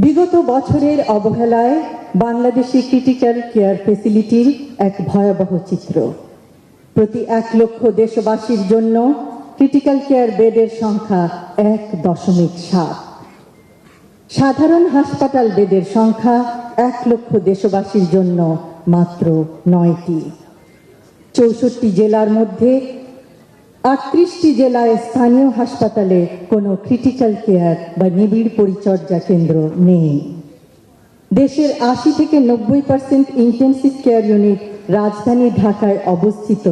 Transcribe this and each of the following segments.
বিগত বছরের অবহেলায় বাংলাদেশি ক্রিটিক্যাল কেয়ার ফ্যাসিলিটির এক ভয়াবহ চিত্র। প্রতি 1 লক্ষ দেশবাসীর জন্য ক্রিটিক্যাল কেয়ার বেডের সংখ্যা 1.7। সাধারণ হাসপাতাল বেডের সংখ্যা 1 লক্ষ দেশবাসীর জন্য মাত্র 9টি। 64টি জেলার মধ্যে 38টি জেলায় স্থানীয় হাসপাতালে কোনো ক্রিটিক্যাল কেয়ার বা নিবিড় পরিচর্যা কেন্দ্র নেই। দেশের 80 থেকে 90% ইন্টেন্সিভ কেয়ার ইউনিট রাজধানী ঢাকায় অবস্থিত,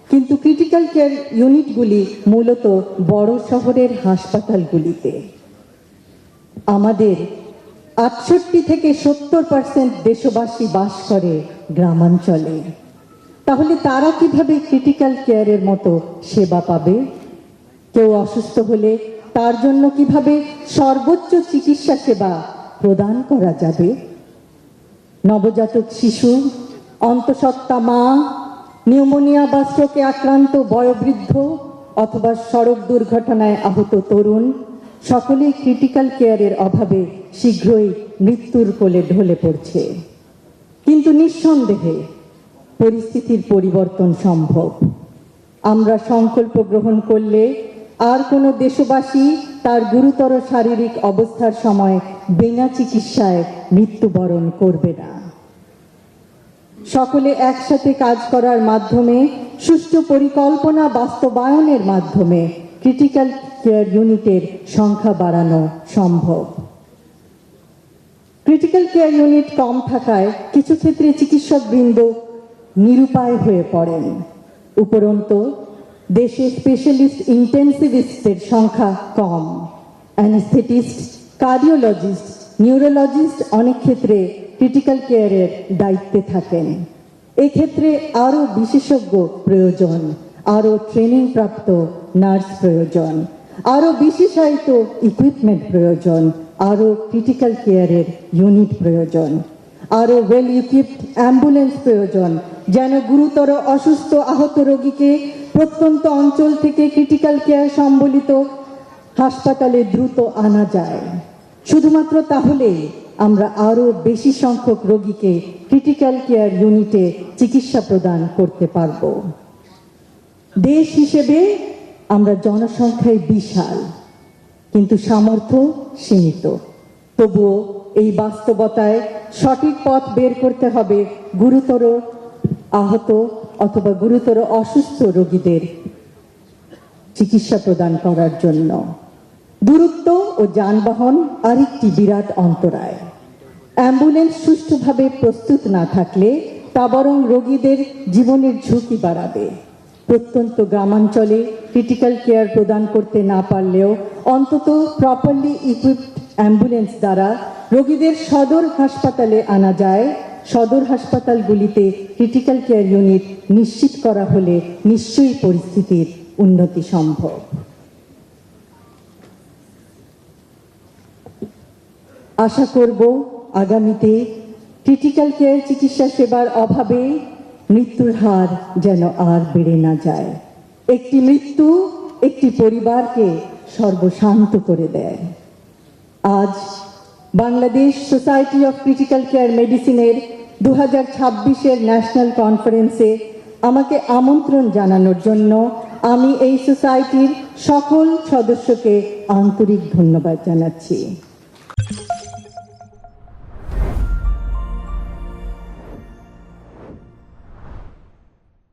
কিন্তু ক্রিটিক্যাল কেয়ার ইউনিটগুলি মূলত বড় শহরের হাসপাতালগুলিতে। আমাদের 68 থেকে 70% দেশবাসী বাস করে গ্রামাঞ্চলে। তাহলে তারা কিভাবে ক্রিটিক্যাল কেয়ারের মতো সেবা পাবে? কেউ অসুস্থ হলে তার জন্য কিভাবে সর্বোচ্চ চিকিৎসা সেবা প্রদান করা যাবে? নবজাতক শিশু, অন্তঃসত্ত্বা মা, নিউমোনিয়া বা স্ট্রোকে আক্রান্ত বয়োবৃদ্ধ অথবা সড়ক দুর্ঘটনায় আহত তরুণ সকলেই ক্রিটিক্যাল কেয়ারের অভাবে শীঘ্রই মৃত্যুর কোলে ঢলে পড়ছে। কিন্তু নিঃসন্দেহে পরিস্থিতির পরিবর্তন সম্ভব। আমরা সংকল্প গ্রহণ করলে আর কোনো দেশবাসী তার গুরুতর শারীরিক অবস্থার সময় বিনা চিকিৎসায় মৃত্যুবরণ করবে না। সকলে একসাথে কাজ করার মাধ্যমে, সুষ্ঠু পরিকল্পনা বাস্তবায়নের মাধ্যমে ক্রিটিক্যাল কেয়ার ইউনিটের সংখ্যা বাড়ানো সম্ভব। ক্রিটিক্যাল কেয়ার ইউনিট কম থাকায় কিছু ক্ষেত্রে চিকিৎসকবৃন্দ নিরুপায় হয়ে পড়েন। উপরন্তু দেশে স্পেশালিস্ট ইন্টেন্সিভিস্টের সংখ্যা কম। অ্যানেস্থেটিস্ট, কার্ডিওলজিস্ট, নিউরোলজিস্ট অনেক ক্ষেত্রে ক্রিটিক্যাল কেয়ারের দায়িত্বে থাকেন। এক্ষেত্রে আরও বিশেষজ্ঞ প্রয়োজন, আরও ট্রেনিং প্রাপ্ত নার্স প্রয়োজন, আরও বিশেষায়িত ইকুইপমেন্ট প্রয়োজন, আরও ক্রিটিক্যাল কেয়ারের ইউনিট প্রয়োজন, আরও ওয়েল ইকুইপড অ্যাম্বুলেন্স প্রয়োজন, যেন গুরুতর অসুস্থ আহত রোগীকে প্রত্যন্ত অঞ্চল থেকে ক্রিটিক্যাল কেয়ার সম্বলিত হাসপাতালে দ্রুত আনা যায়। শুধুমাত্র তাহলেই আমরা আরও বেশি সংখ্যক রোগীকে ক্রিটিক্যাল কেয়ার ইউনিটে চিকিৎসা প্রদান করতে পারব। দেশ হিসেবে আমরা জনসংখ্যায় বিশাল, কিন্তু সামর্থ্য সীমিত। তবুও এই বাস্তবতায় সঠিক পথ বের করতে হবে গুরুতর আহত অথবা গুরুতর অসুস্থ রোগীদের চিকিৎসা প্রদান করার জন্য। দূরত্ব ও যানবাহন আরেকটি বিরাট অন্তরায়। অ্যাম্বুলেন্স সুষ্ঠুভাবে প্রস্তুত না থাকলে তা বরং রোগীদের জীবনের ঝুঁকি বাড়াবে। প্রত্যন্ত গ্রামাঞ্চলে ক্রিটিক্যাল কেয়ার প্রদান করতে না পারলেও অন্তত প্রপারলি ইকুইপড অ্যাম্বুলেন্স দ্বারা রোগীদের সদর হাসপাতালে আনা যায়। সদর হাসপাতালগুলিতে ক্রিটিক্যাল কেয়ার ইউনিট নিশ্চিত করা হলে নিশ্চয়ই পরিস্থিতির উন্নতি সম্ভব। আশা করব আগামীতে ক্রিটিক্যাল কেয়ার চিকিৎসা সেবার অভাবে মৃত্যুর হার যেন আর বেড়ে না যায়। একটি মৃত্যু একটি পরিবারকে সর্বশান্ত করে দেয়। আজ Bangladesh society of critical care মেডিসিনের 2026-এর ন্যাশনাল কনফারেন্সে আমাকে আমন্ত্রণ জানানোর জন্য আমি এই সোসাইটির সকল সদস্যকে আন্তরিক ধন্যবাদ জানাচ্ছি।